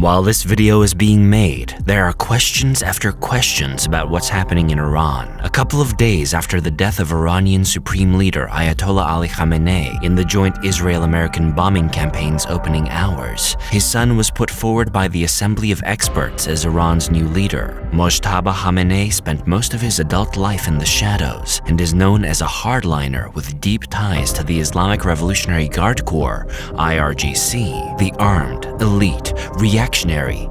While this video is being made, there are questions after questions about what's happening in Iran. A couple of days after the death of Iranian Supreme Leader Ayatollah Ali Khamenei in the joint Israel-American bombing campaign's opening hours, his son was put forward by the Assembly of Experts as Iran's new leader. Mojtaba Khamenei spent most of his adult life in the shadows and is known as a hardliner with deep ties to the Islamic Revolutionary Guard Corps, IRGC, the armed, elite, reactionary,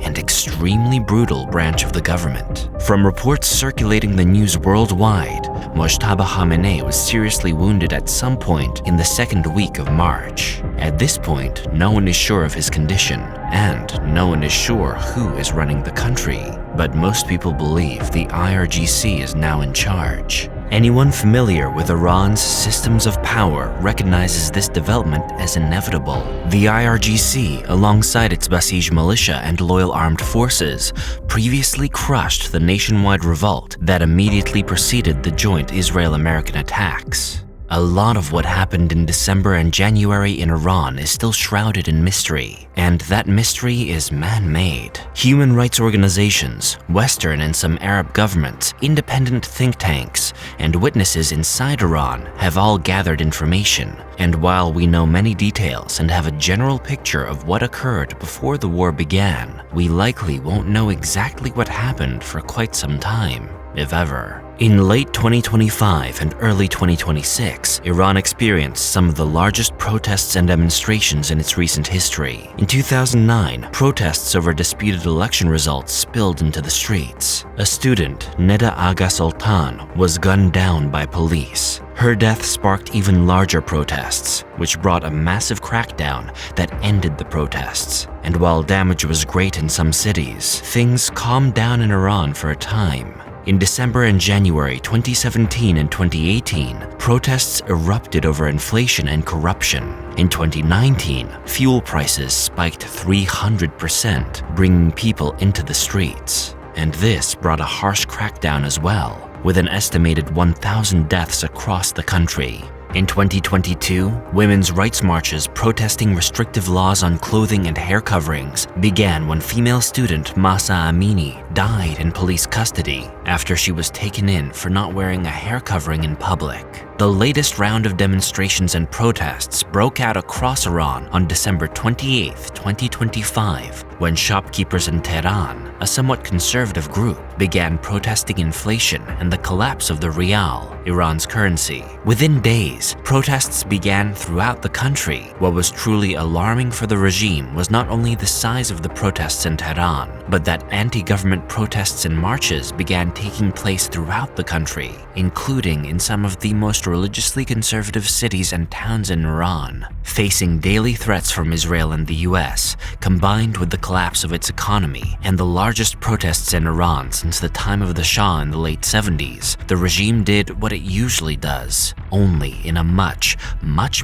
and extremely brutal branch of the government. From reports circulating the news worldwide, Mojtaba Khamenei was seriously wounded at some point in the second week of March. At this point, no one is sure of his condition, and no one is sure who is running the country. But most people believe the IRGC is now in charge. Anyone familiar with Iran's systems of power recognizes this development as inevitable. The IRGC, alongside its Basij militia and loyal armed forces, previously crushed the nationwide revolt that immediately preceded the joint Israel-American attacks. A lot of what happened in December and January in Iran is still shrouded in mystery, and that mystery is man-made. Human rights organizations, Western and some Arab governments, independent think tanks, and witnesses inside Iran have all gathered information. And while we know many details and have a general picture of what occurred before the war began, we likely won't know exactly what happened for quite some time, if ever. In late 2025 and early 2026, Iran experienced some of the largest protests and demonstrations in its recent history. In 2009, protests over disputed election results spilled into the streets. A student, Neda Aga Sultan, was gunned down by police. Her death sparked even larger protests, which brought a massive crackdown that ended the protests. And while damage was great in some cities, things calmed down in Iran for a time. In December and January 2017 and 2018, protests erupted over inflation and corruption. In 2019, fuel prices spiked 300%, bringing people into the streets. And this brought a harsh crackdown as well, with an estimated 1,000 deaths across the country. In 2022, women's rights marches protesting restrictive laws on clothing and hair coverings began when female student Mahsa Amini died in police custody after she was taken in for not wearing a hair covering in public. The latest round of demonstrations and protests broke out across Iran on December 28, 2025, when shopkeepers in Tehran, a somewhat conservative group, began protesting inflation and the collapse of the rial, Iran's currency. Within days, protests began throughout the country. What was truly alarming for the regime was not only the size of the protests in Tehran, but that anti-government protests and marches began taking place throughout the country, including in some of the most religiously conservative cities and towns in Iran. Facing daily threats from Israel and the US, combined with the collapse of its economy and the largest protests in Iran since the time of the Shah in the late 70s, the regime did what it usually does, only in a much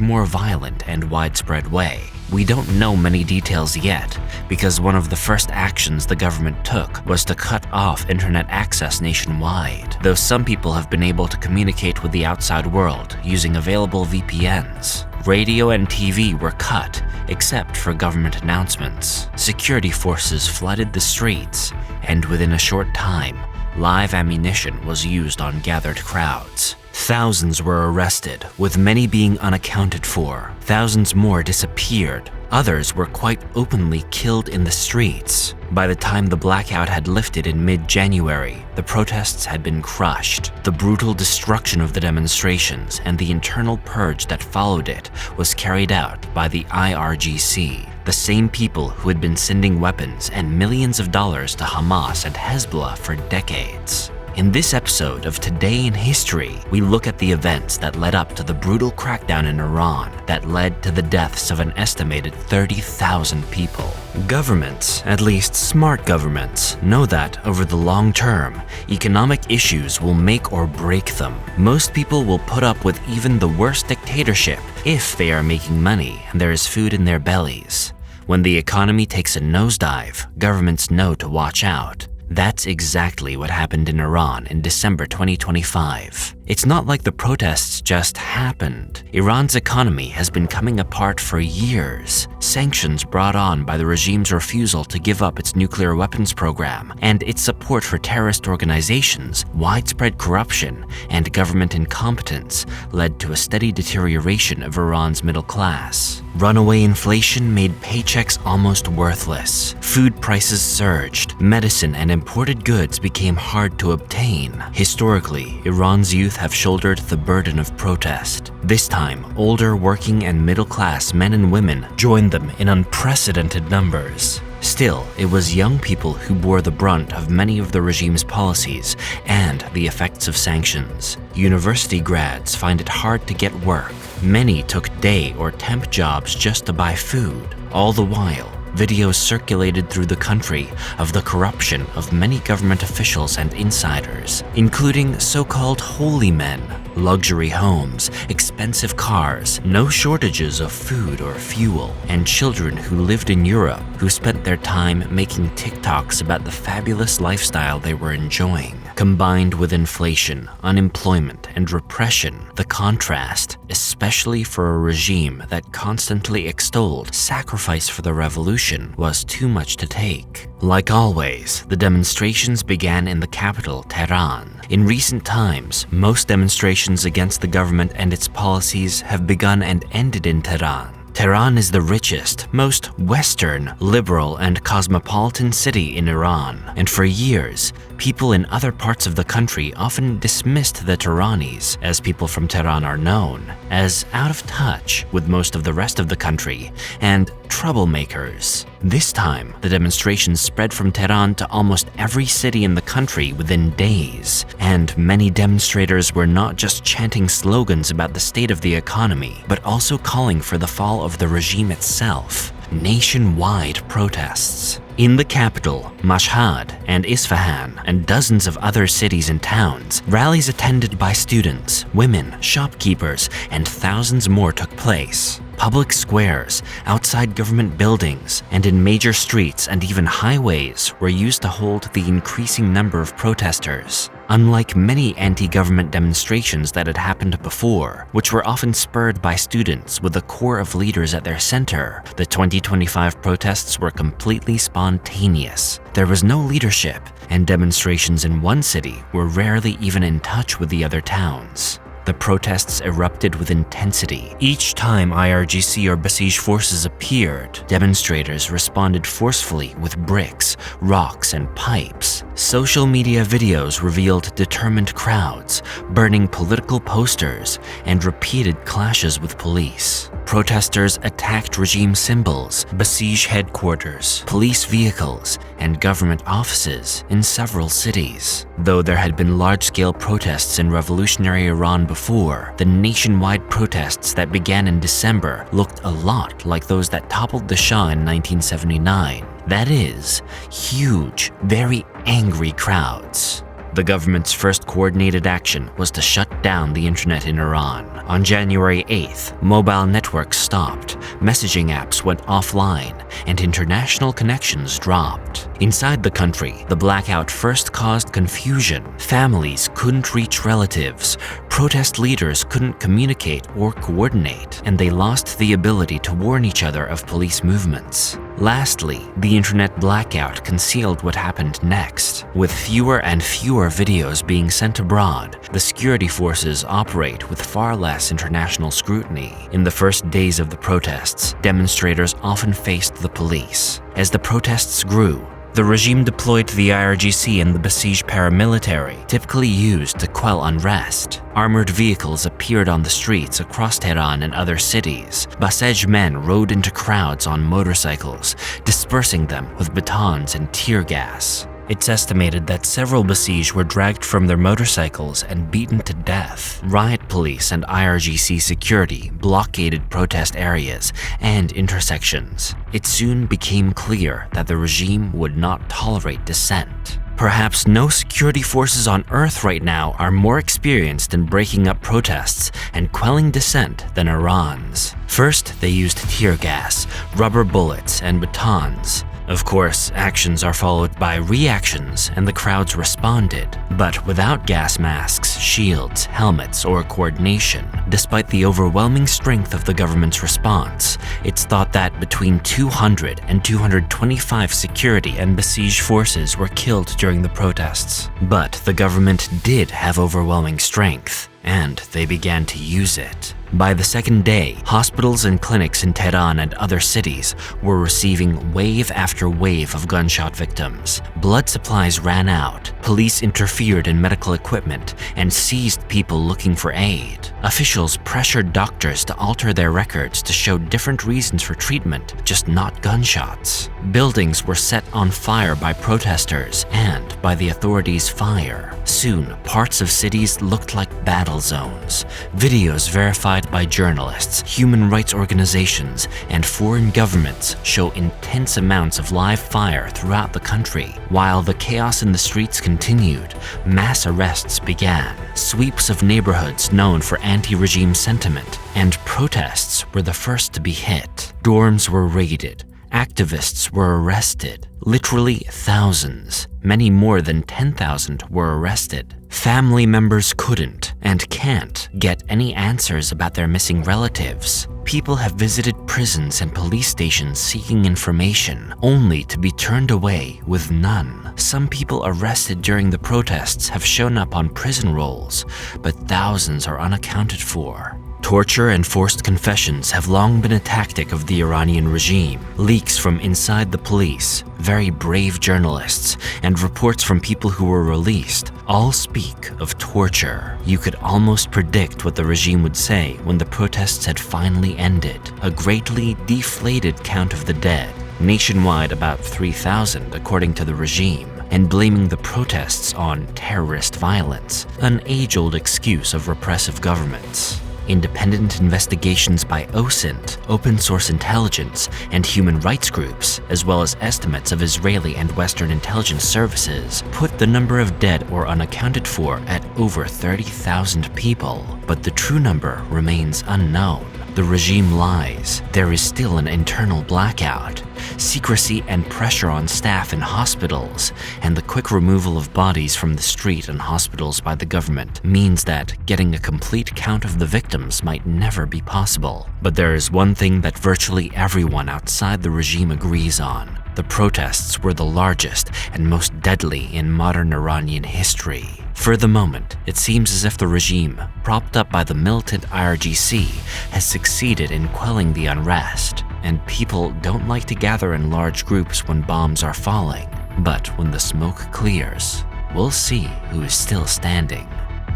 more violent and widespread way. We don't know many details yet, because one of the first actions the government took was to cut off internet access nationwide, though some people have been able to communicate with the outside world using available VPNs. Radio and TV were cut, except for government announcements. Security forces flooded the streets, and within a short time, live ammunition was used on gathered crowds. Thousands were arrested, with many being unaccounted for. Thousands more disappeared. Others were quite openly killed in the streets. By the time the blackout had lifted in mid-January, the protests had been crushed. The brutal destruction of the demonstrations and the internal purge that followed it was carried out by the IRGC, the same people who had been sending weapons and millions of dollars to Hamas and Hezbollah for decades. In this episode of Today in History, we look at the events that led up to the brutal crackdown in Iran that led to the deaths of an estimated 30,000 people. Governments, at least smart governments, know that over the long term, economic issues will make or break them. Most people will put up with even the worst dictatorship if they are making money and there is food in their bellies. When the economy takes a nosedive, governments know to watch out. That's exactly what happened in Iran in December 2025. It's not like the protests just happened. Iran's economy has been coming apart for years. Sanctions brought on by the regime's refusal to give up its nuclear weapons program and its support for terrorist organizations, widespread corruption, and government incompetence led to a steady deterioration of Iran's middle class. Runaway inflation made paychecks almost worthless. Food prices surged. Medicine and imported goods became hard to obtain. Historically, Iran's youth have shouldered the burden of protest. This time, older working and middle-class men and women joined them in unprecedented numbers. Still, it was young people who bore the brunt of many of the regime's policies and the effects of sanctions. University grads find it hard to get work. Many took day or temp jobs just to buy food. All the while, videos circulated through the country of the corruption of many government officials and insiders, including so-called holy men, luxury homes, expensive cars, no shortages of food or fuel, and children who lived in Europe who spent their time making TikToks about the fabulous lifestyle they were enjoying. Combined with inflation, unemployment, and repression, the contrast, especially for a regime that constantly extolled sacrifice for the revolution, was too much to take. Like always, the demonstrations began in the capital, Tehran. In recent times, most demonstrations against the government and its policies have begun and ended in Tehran. Tehran is the richest, most Western, liberal, and cosmopolitan city in Iran, and for years, people in other parts of the country often dismissed the Tehranis, as people from Tehran are known, as out of touch with most of the rest of the country and troublemakers. This time, the demonstrations spread from Tehran to almost every city in the country within days, and many demonstrators were not just chanting slogans about the state of the economy, but also calling for the fall of the regime itself. Nationwide protests. In the capital, Mashhad and Isfahan, and dozens of other cities and towns, rallies attended by students, women, shopkeepers, and thousands more took place. Public squares, outside government buildings, and in major streets and even highways were used to hold the increasing number of protesters. Unlike many anti-government demonstrations that had happened before, which were often spurred by students with a core of leaders at their center, the 2025 protests were completely spontaneous. There was no leadership, and demonstrations in one city were rarely even in touch with the other towns. The protests erupted with intensity. Each time IRGC or Basij forces appeared, demonstrators responded forcefully with bricks, rocks, and pipes. Social media videos revealed determined crowds, burning political posters, and repeated clashes with police. Protesters attacked regime symbols, Basij headquarters, police vehicles, and government offices in several cities. Though there had been large-scale protests in revolutionary Iran before, the nationwide protests that began in December looked a lot like those that toppled the Shah in 1979. That is, huge, very angry crowds. The government's first coordinated action was to shut down the internet in Iran. On January 8th, mobile networks stopped, messaging apps went offline, and international connections dropped. Inside the country, the blackout first caused confusion. Families couldn't reach relatives, protest leaders couldn't communicate or coordinate, and they lost the ability to warn each other of police movements. Lastly, the internet blackout concealed what happened next. With fewer and fewer videos being sent abroad, the security forces operate with far less international scrutiny. In the first days of the protests, demonstrators often faced the police. As the protests grew, the regime deployed the IRGC and the Basij paramilitary, typically used to quell unrest. Armored vehicles appeared on the streets across Tehran and other cities. Basij men rode into crowds on motorcycles, dispersing them with batons and tear gas. It's estimated that several Basij were dragged from their motorcycles and beaten to death. Riot police and IRGC security blockaded protest areas and intersections. It soon became clear that the regime would not tolerate dissent. Perhaps no security forces on Earth right now are more experienced in breaking up protests and quelling dissent than Iran's. First, they used tear gas, rubber bullets, and batons. Of course, actions are followed by reactions, and the crowds responded. But without gas masks, shields, helmets, or coordination. Despite the overwhelming strength of the government's response, it's thought that between 200 and 225 security and Basij forces were killed during the protests. But the government did have overwhelming strength, and they began to use it. By the second day, hospitals and clinics in Tehran and other cities were receiving wave after wave of gunshot victims. Blood supplies ran out, police interfered in medical equipment, and seized people looking for aid. Officials pressured doctors to alter their records to show different reasons for treatment, just not gunshots. Buildings were set on fire by protesters and by the authorities' fire. Soon, parts of cities looked like battle zones. Videos verified by journalists, human rights organizations, and foreign governments show intense amounts of live fire throughout the country. While the chaos in the streets continued, mass arrests began. Sweeps of neighborhoods known for anti-regime sentiment and protests were the first to be hit. Dorms were raided. Activists were arrested. Literally thousands, many more than 10,000 were arrested. Family members couldn't and can't get any answers about their missing relatives. People have visited prisons and police stations seeking information, only to be turned away with none. Some people arrested during the protests have shown up on prison rolls, but thousands are unaccounted for. Torture and forced confessions have long been a tactic of the Iranian regime. Leaks from inside the police, very brave journalists, and reports from people who were released all speak of torture. You could almost predict what the regime would say when the protests had finally ended. A greatly deflated count of the dead, nationwide about 3,000 according to the regime, and blaming the protests on terrorist violence, an age-old excuse of repressive governments. Independent investigations by OSINT, open source intelligence, and human rights groups, as well as estimates of Israeli and Western intelligence services, put the number of dead or unaccounted for at over 30,000 people. But the true number remains unknown. The regime lies. There is still an internal blackout. Secrecy and pressure on staff in hospitals, and the quick removal of bodies from the street and hospitals by the government means that getting a complete count of the victims might never be possible. But there is one thing that virtually everyone outside the regime agrees on. The protests were the largest and most deadly in modern Iranian history. For the moment, it seems as if the regime, propped up by the militant IRGC, has succeeded in quelling the unrest, and people don't like to gather in large groups when bombs are falling. But when the smoke clears, we'll see who is still standing.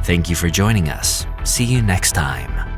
Thank you for joining us. See you next time.